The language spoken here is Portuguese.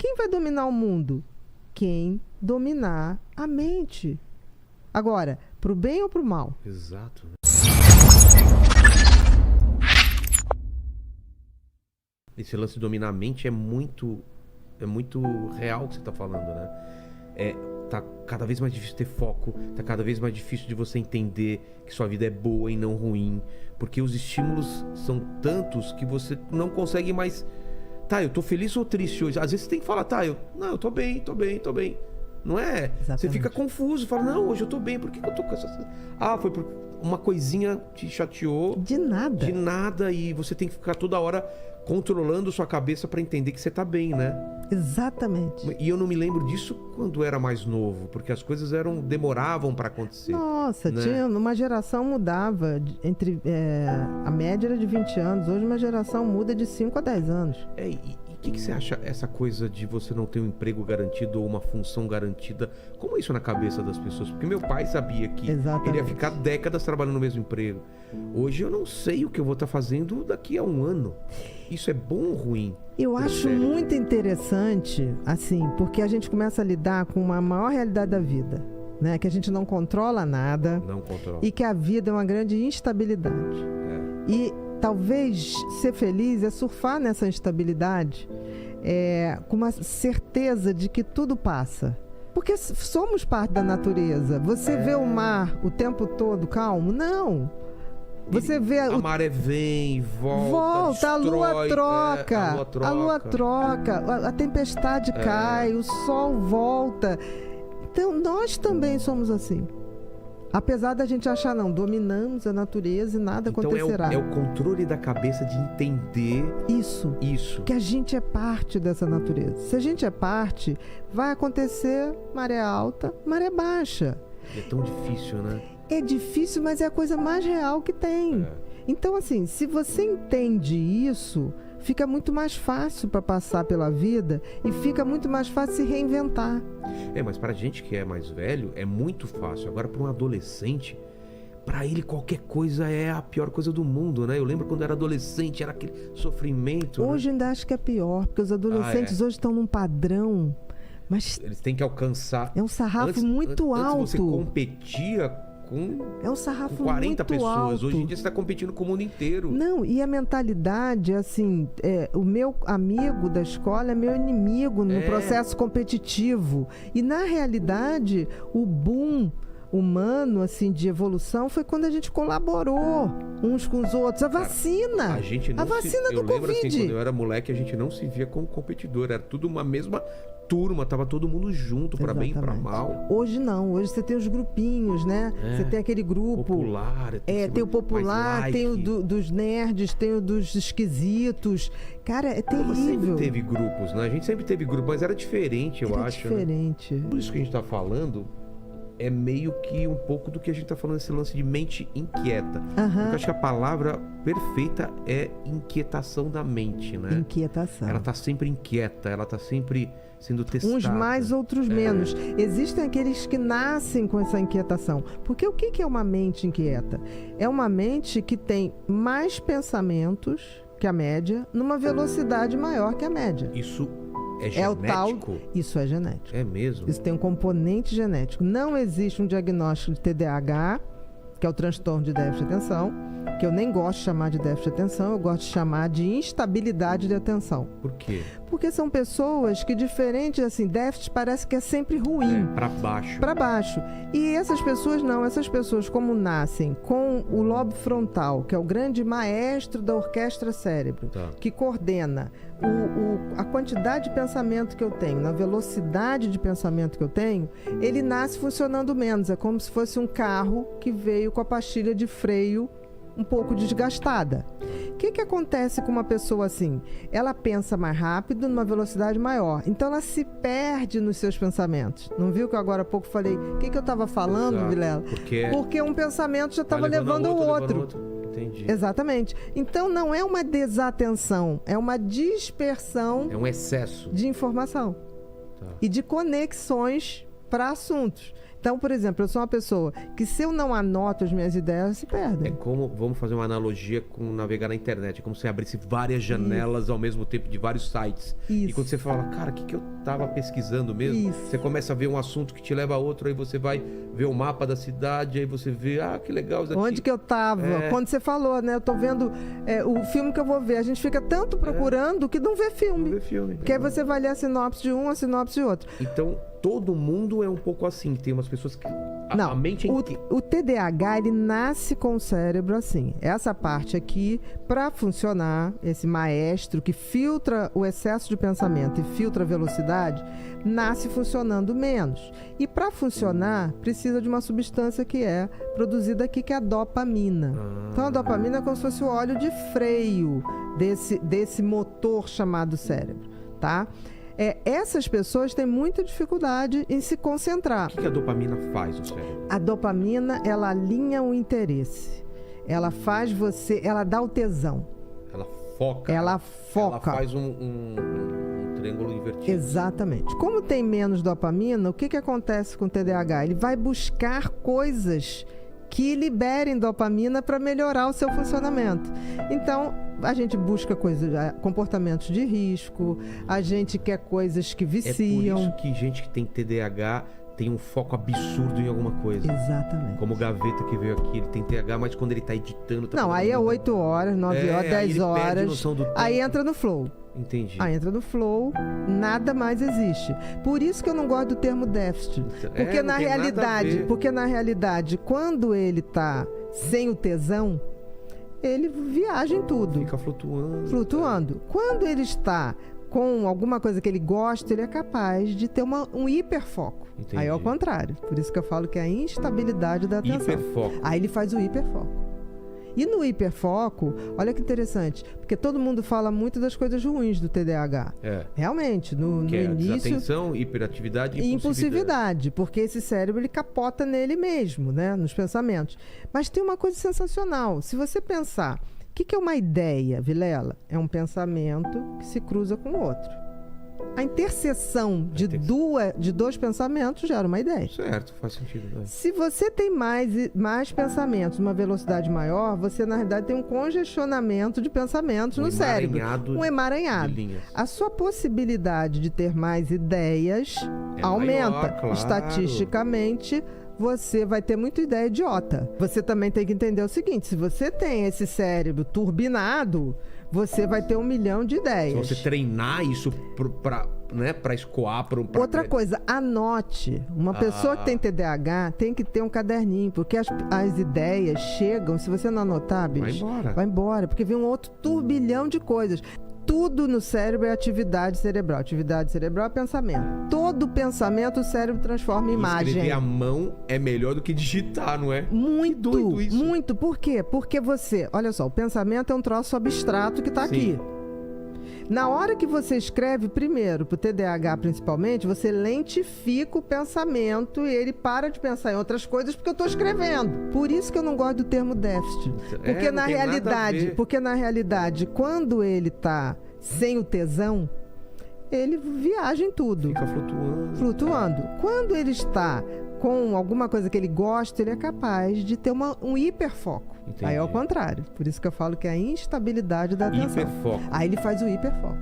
Quem vai dominar o mundo? Quem dominar a mente. Agora, pro bem ou pro mal? Exato. Né? Esse lance de dominar a mente é muito real o que você está falando, né? Tá cada vez mais difícil ter foco, tá cada vez mais difícil de você entender que sua vida é boa e não ruim, porque os estímulos são tantos que você não consegue mais... Tá, eu tô feliz ou triste hoje? Às vezes você tem que falar, tá, eu tô bem. Não é? Exatamente. Você fica confuso, fala, não, hoje eu tô bem, por que eu tô com essa... Ah, foi por uma coisinha te chateou. De nada. E você tem que ficar toda hora controlando sua cabeça pra entender que você tá bem, né? Exatamente. E eu não me lembro disso quando era mais novo, porque as coisas demoravam pra acontecer. Nossa, né? uma geração mudava a média era de 20 anos, hoje uma geração muda de 5 a 10 anos. E o que você acha essa coisa de você não ter um emprego garantido ou uma função garantida? Como é isso na cabeça das pessoas? Porque meu pai sabia que Exatamente. ele ia ficar décadas trabalhando no mesmo emprego. Hoje eu não sei o que eu vou estar fazendo daqui a um ano. Isso é bom ou ruim? Eu acho muito interessante, assim, porque a gente começa a lidar com uma maior realidade da vida, né? Que a gente não controla nada. Não controla. E que a vida é uma grande instabilidade. E talvez ser feliz é surfar nessa instabilidade com uma certeza de que tudo passa. Porque somos parte da natureza. Você vê o mar o tempo todo calmo? Não. Você vê a maré vem e volta, destrói, a lua troca, a lua troca, a tempestade cai, o sol volta. Então nós também somos assim. Apesar da gente achar, não, dominamos a natureza e nada acontecerá. É o controle da cabeça de entender isso. Que a gente é parte dessa natureza. Se a gente é parte, vai acontecer maré alta, maré baixa. É tão difícil, né? É difícil, mas é a coisa mais real que tem. Então, assim, se você entende isso, fica muito mais fácil para passar pela vida e fica muito mais fácil se reinventar. Mas pra gente que é mais velho, é muito fácil. Agora, para um adolescente, pra ele qualquer coisa é a pior coisa do mundo, né? Eu lembro quando eu era adolescente, era aquele sofrimento. Hoje ainda acho que é pior, porque os adolescentes hoje estão num padrão... Mas eles têm que alcançar... É um sarrafo muito alto. Antes você competia é um sarrafo com 40 muito pessoas. alto. Hoje em dia você está competindo com o mundo inteiro. Não, e a mentalidade, assim, o meu amigo da escola é meu inimigo no processo competitivo. E, na realidade, o boom humano, assim, de evolução foi quando a gente colaborou uns com os outros. A vacina! A vacina do Covid. Eu lembro, assim, quando eu era moleque, a gente não se via como competidor. Era tudo uma mesma turma, tava todo mundo junto, para bem e para mal. Hoje não, hoje você tem os grupinhos, né? Você tem aquele grupo popular, tem o popular, tem o dos nerds, tem o dos esquisitos. Cara, é terrível. Mas sempre teve grupos, né? A gente sempre teve grupos, mas era diferente, eu acho. Diferente. Né? Por isso que a gente tá falando é meio que um pouco do que a gente tá falando, esse lance de mente inquieta. Porque eu acho que a palavra perfeita é inquietação da mente, né? Inquietação. Ela tá sempre inquieta, ela tá sempre sendo testada. Uns mais, outros menos. Existem aqueles que nascem com essa inquietação. Porque o que é uma mente inquieta? É uma mente que tem mais pensamentos que a média, numa velocidade maior que a média. Isso é genético? Isso é genético. É mesmo? Isso tem um componente genético. Não existe um diagnóstico de TDAH, que é o transtorno de déficit de atenção, que eu nem gosto de chamar de déficit de atenção, eu gosto de chamar de instabilidade de atenção. Por quê? Porque são pessoas que, diferente, assim, déficit parece que é sempre ruim. Pra baixo. Pra baixo. E essas pessoas não, essas pessoas como nascem com o lobo frontal, que é o grande maestro da orquestra cérebro, que coordena a quantidade de pensamento que eu tenho, na velocidade de pensamento que eu tenho, ele nasce funcionando menos. É como se fosse um carro que veio com a pastilha de freio um pouco desgastada. O que acontece com uma pessoa assim? Ela pensa mais rápido, numa velocidade maior. Então ela se perde nos seus pensamentos. Não viu que eu agora há pouco falei o que eu estava falando, Vilela? Porque um pensamento já estava levando o outro. Entendi. Exatamente. Então não é uma desatenção, é uma dispersão. É um excesso de informação e de conexões para assuntos. Então, por exemplo, eu sou uma pessoa que se eu não anoto as minhas ideias, elas se perdem. É como, vamos fazer uma analogia com navegar na internet. É como se você abrisse várias janelas ao mesmo tempo de vários sites. Isso. E quando você fala, cara, o que eu tava pesquisando mesmo? Isso. Você começa a ver um assunto que te leva a outro, aí você vai ver o mapa da cidade, aí você vê, que legal isso aqui. Onde que eu tava? Quando você falou, né? Eu tô vendo o filme que eu vou ver. A gente fica tanto procurando que não vê filme. Não vê filme. Porque aí você vai ler a sinopse de um, a sinopse de outro. Então, todo mundo é um pouco assim. Tem umas pessoas que... Não, a mente o TDAH, ele nasce com o cérebro assim. Essa parte aqui, para funcionar, esse maestro que filtra o excesso de pensamento e filtra a velocidade, nasce funcionando menos. E para funcionar, precisa de uma substância que é produzida aqui, que é a dopamina. Então, a dopamina é como se fosse o óleo de freio desse motor chamado cérebro, tá? Essas pessoas têm muita dificuldade em se concentrar. O que a dopamina faz no cérebro? A dopamina, ela alinha o interesse. Ela faz você... Ela dá o tesão. Ela foca. Ela foca. Ela faz um triângulo invertido. Exatamente. Como tem menos dopamina, o que acontece com o TDAH? Ele vai buscar coisas que liberem dopamina para melhorar o seu funcionamento. Então, a gente busca comportamentos de risco, a gente quer coisas que viciam. É por isso que gente que tem TDAH tem um foco absurdo em alguma coisa. Exatamente. Como o Gaveta que veio aqui, ele tem TDAH, mas quando ele tá editando... Não, aí é 8 horas, 9 horas, 10 horas. Aí entra no flow. Entendi. Aí entra no flow, nada mais existe. Por isso que eu não gosto do termo déficit. Porque na realidade, quando ele tá sem o tesão, ele viaja em tudo. Fica flutuando. Flutuando. Quando ele está com alguma coisa que ele gosta, ele é capaz de ter um hiperfoco. Entendi. Aí é ao contrário. Por isso que eu falo que é a instabilidade da atenção. Hiperfoco. Aí ele faz o hiperfoco. E no hiperfoco, olha que interessante, porque todo mundo fala muito das coisas ruins do TDAH. Realmente, no início... Desatenção, hiperatividade e impulsividade. Porque esse cérebro, ele capota nele mesmo, né? Nos pensamentos. Mas tem uma coisa sensacional. Se você pensar, o que é uma ideia, Vilela? É um pensamento que se cruza com o outro. A interseção de dois pensamentos gera uma ideia. Certo, faz sentido. Né? Se você tem mais pensamentos, uma velocidade maior, você, na realidade, tem um congestionamento de pensamentos no cérebro. Um emaranhado. A sua possibilidade de ter mais ideias aumenta. Maior, claro. Estatisticamente, você vai ter muita ideia idiota. Você também tem que entender o seguinte: se você tem esse cérebro turbinado, você vai ter 1 milhão de ideias. Se você treinar isso para escoar... Outra coisa, anote. Uma pessoa que tem TDAH tem que ter um caderninho, porque as ideias chegam, se você não anotar, bicho... Vai embora, porque vem um outro turbilhão de coisas. Tudo no cérebro é atividade cerebral. Atividade cerebral é pensamento. Todo pensamento o cérebro transforma em imagem. Escrever à mão é melhor do que digitar, não é? Muito, que doido isso. Muito. Por quê? Porque você... Olha só, o pensamento é um troço abstrato que está aqui. Na hora que você escreve, primeiro, pro TDAH principalmente, você lentifica o pensamento e ele para de pensar em outras coisas porque eu estou escrevendo. Por isso que eu não gosto do termo déficit. Porque na realidade, quando ele tá sem o tesão, ele viaja em tudo. Fica flutuando. Quando ele está com alguma coisa que ele gosta, ele é capaz de ter um hiperfoco. Entendi. Aí é ao contrário. Por isso que eu falo que é a instabilidade da atenção. Hiperfoco. Aí ele faz o hiperfoco.